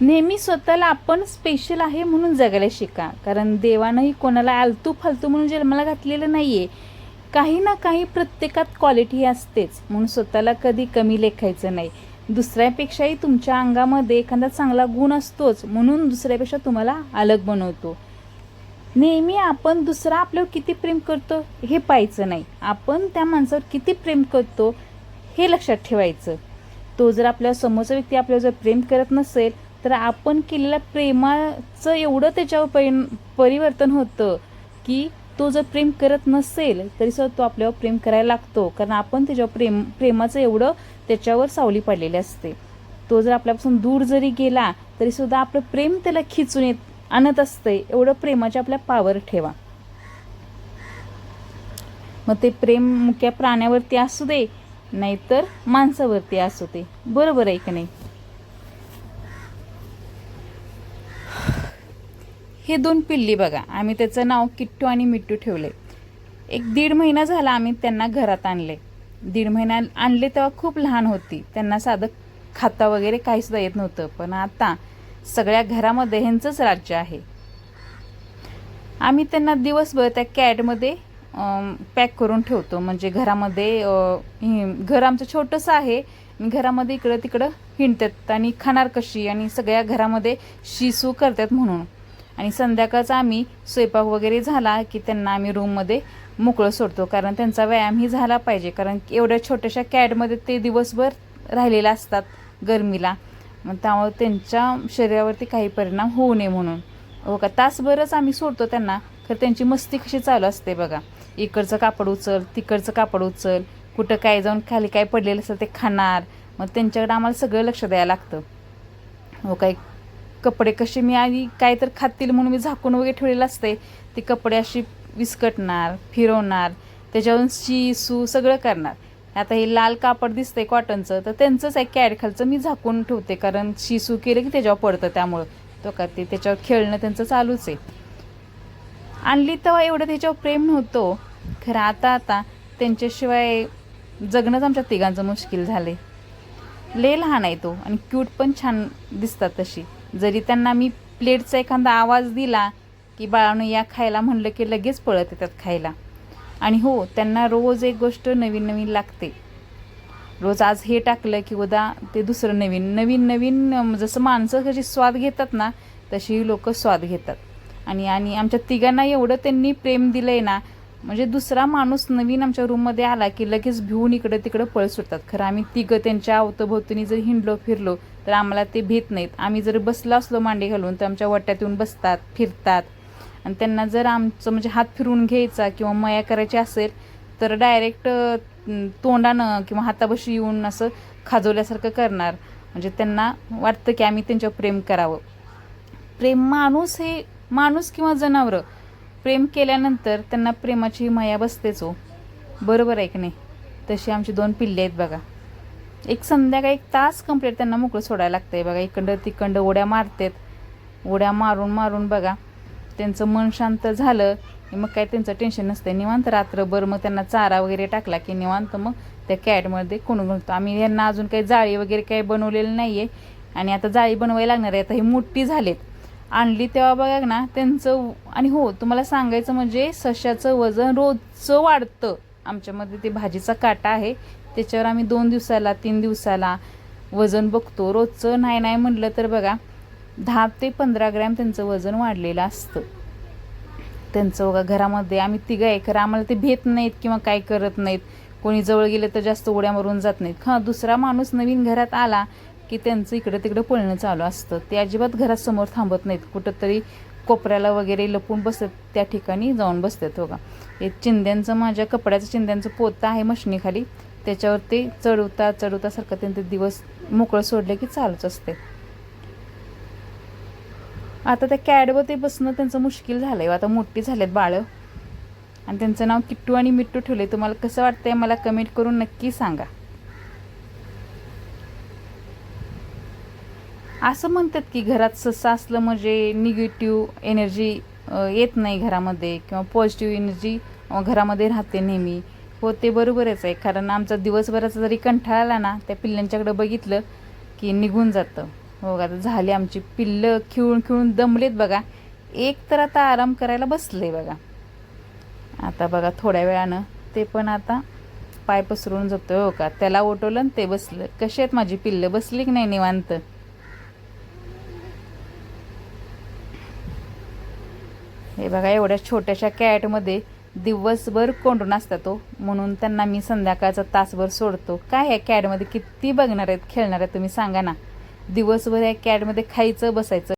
नेहमी स्वतःला आपण स्पेशल आहे म्हणून जगायला शिका, कारण देवानंही कोणाला आलतू फालतू म्हणून जन्माला घातलेलं नाही आहे. काही ना काही प्रत्येकात क्वालिटी असतेच, म्हणून स्वतःला कधी कमी लेखायचं नाही. दुसऱ्यापेक्षाही तुमच्या अंगामध्ये एखादा चांगला गुण असतोच, म्हणून दुसऱ्यापेक्षा तुम्हाला अलग बनवतो. नेहमी आपण दुसरा आपल्यावर किती प्रेम करतो हे पाहायचं नाही, आपण त्या माणसावर किती प्रेम करतो हे लक्षात ठेवायचं. तो जर आपल्या समोरचा व्यक्ती आपल्यावर जर प्रेम करत नसेल, तर आपण केलेल्या प्रेमाचं एवढं त्याच्यावर परिवर्तन होतं की तो जर प्रेम करत नसेल तरीसुद्धा तो आपल्यावर प्रेम करायला लागतो, कारण आपण त्याच्यावर प्रेमाचं एवढं त्याच्यावर सावली पडलेली असते. तो जर आपल्यापासून दूर जरी गेला तरीसुद्धा आपलं प्रेम त्याला खिचून आणत असते. एवढं प्रेमाच्या आपल्या पावर ठेवा. मग ते प्रेम मुक्या प्राण्यावरती असू दे नाहीतर माणसावरती असू दे, बरोबर आहे की नाही. हे 2 पिल्ली बघा, आम्ही त्याचं नाव किट्टू आणि मिट्टू ठेवले. 1-1.5 महिना झाला आम्ही त्यांना घरात आणले. 1.5 महिना आणले तेव्हा खूप लहान होती, त्यांना साधं खाता वगैरे काहीसुद्धा येत नव्हतं. पण आता सगळ्या घरामध्ये ह्यांचंच राज्य आहे. आम्ही त्यांना दिवसभर त्या कॅटमध्ये पॅक करून ठेवतो, म्हणजे घरामध्ये घर आमचं छोटंसं आहे, घरामध्ये इकडं तिकडं हिंडतात आणि खाणार कशी आणि सगळ्या घरामध्ये शिसू करतात म्हणून. आणि संध्याकाळचा आम्ही स्वयंपाक वगैरे झाला की त्यांना आम्ही रूममध्ये मोकळं सोडतो, कारण त्यांचा व्यायामही झाला पाहिजे, कारण एवढ्या छोट्याशा कॅटमध्ये ते दिवसभर राहिलेले असतात गरमीला, मग त्यामुळे त्यांच्या शरीरावरती काही परिणाम होऊ नये म्हणून. हो का, तासभरच आम्ही सोडतो त्यांना. तर त्यांची मस्ती कशी चालू असते बघा, इकडचं कापड उचल तिकडचं कापड उचल, कुठं काय जाऊन खाली काय पडलेलं असेल ते खाणार. मग त्यांच्याकडे आम्हाला सगळं लक्ष द्यायला लागतं. हो काय, कपडे कसे मी आधी काय तर खातील म्हणून मी झाकून वगैरे ठेवलेलं असते, ते कपडे अशी विस्कटणार, फिरवणार, त्याच्यावरून सू सगळं करणार. आता हे लाल कापड दिसतंय कॉटनचं, तर त्यांचंच आहे कॅट खालचं, मी झाकून ठेवते, कारण शिसू केलं की त्याच्यावर पडतं, त्यामुळं तो का ते त्याच्यावर खेळणं त्यांचं चालूच आहे. आणली तेव्हा एवढं त्याच्यावर प्रेम नव्हतं खरं. आता त्यांच्याशिवाय जगणंच आमच्या तिघांचं मुश्किल झाले. लय लहान आहे तो आणि क्यूट पण छान दिसतात तशी. जरी त्यांना मी प्लेटचा एखादा आवाज दिला की बाळानं या खायला म्हणलं की लगेच पळत येतात खायला. आणि हो, त्यांना रोज एक गोष्ट नवीन नवीन लागते. रोज आज हे टाकलं की उद्या ते दुसरं नवीन नवीन नवीन. जसं माणसं कशी स्वाद घेतात ना, तशी लोक स्वाद घेतात. आणि आमच्या तिघांना एवढं त्यांनी प्रेम दिलं आहे ना, म्हणजे दुसरा माणूस नवीन आमच्या रूममध्ये आला की लगेच भिवून इकडं तिकडं पळ सुटतात. खरं आम्ही तिघं त्यांच्या अवतभोवतीने जर हिंडलो फिरलो तर आम्हाला ते भीत नाहीत. आम्ही जर बसलो असलो मांडी घालून तर आमच्या वट्यात येऊन बसतात, फिरतात. आणि त्यांना जर आमचं म्हणजे हात फिरवून घ्यायचा किंवा मया करायची असेल तर डायरेक्ट तोंडानं किंवा हाताबशी येऊन असं खाजवल्यासारखं करणार. म्हणजे त्यांना वाटतं की आम्ही त्यांच्यावर प्रेम करावं. प्रेम माणूस किंवा जनावरं प्रेम केल्यानंतर त्यांना प्रेमाची माया बसतेच हो, बरोबर आहे की नाही. तशी आमची 2 पिल्ले आहेत बघा. संध्याकाळी 1 तास कंप्लीट त्यांना मोकळं सोडायला लागतंय बघा. इकडं तिकडं उड्या मारतात. उड्या मारून मारून बघा त्यांचं मन शांत झालं मग काय त्यांचं टेन्शन नसतं. निवांत रात्रभर मग त्यांना चारा वगैरे टाकला की निवांत मग त्या कॅटमध्ये कोण घालतो. आम्ही यांना अजून काही जाळी वगैरे काही बनवलेलं नाही आहे, आणि आता जाळी बनवायला लागणार आहे. आता हे मोठी झालेत. आणली तेव्हा बघा ना त्यांचं. आणि हो, तुम्हाला सांगायचं म्हणजे सश्याचं वजन रोजचं वाढतं. आमच्यामध्ये ते भाजीचा काटा आहे, त्याच्यावर आम्ही 2 दिवसाला 3 दिवसाला वजन बघतो. रोजचं नाही म्हटलं तर बघा 10 ते 15 ग्रॅम त्यांचं वजन वाढलेलं असतं. त्यांचं बघा घरामध्ये आम्ही तिघं आहे, खरं आम्हाला ते भेट नाहीत किंवा काय करत नाहीत. कोणी जवळ गेले तर जास्त उड्या मारून जात नाहीत. हां, दुसरा माणूस नवीन घरात आला की त्यांचं इकडं तिकडं पळणं चालू असतं. ते अजिबात घरासमोर थांबत नाहीत, कुठंतरी कोपऱ्याला वगैरे लपून बसतात, त्या ठिकाणी जाऊन बसतात. हो का, हे चिंध्यांचं माझ्या कपड्याचं चिंध्यांचं पोतं आहे मशनीखाली, त्याच्यावर ते चढवतासारखं त्यांचे दिवस मोकळं सोडले की चालूच असते. आता त्या कॅडवर ते बसणं त्यांचं मुश्किल झालं आहे. आता मोठी झालेत बाळं, आणि त्यांचं नाव किट्टू आणि मिट्टू ठेवले. तुम्हाला कसं वाटतंय मला कमेंट करून नक्की सांगा. असं म्हणतात की घरात ससा असलं म्हणजे निगेटिव्ह एनर्जी येत नाही घरामध्ये, किंवा पॉझिटिव्ह एनर्जी घरामध्ये राहते नेहमी. हो, ते बरोबरच आहे, कारण आमचा दिवसभराचा जरी कंटाळा आला ना त्या पिल्लांच्याकडे बघितलं की निघून जातं. हो आता झाली आमची पिल्लं खिळून खिळून दमलेत बघा. एक तर आता आराम करायला बसले बघा. आता बघा थोड्या वेळानं ते पण आता पाय पसरून जातोय. हो का, त्याला उठवलं आणि ते बसलं. कशी आहेत माझी पिल्लं, बसली की नाही निवांत. हे बघा एवढ्या छोट्याशा कॅटमध्ये दिवसभर कोंडून असतात तो, म्हणून त्यांना मी संध्याकाळचा तासभर सोडतो. काय ह्या कॅटमध्ये किती बघणार आहेत खेळणार आहेत तुम्ही सांगा ना. दिवसभर या कॅटमध्ये खायचं बसायचं.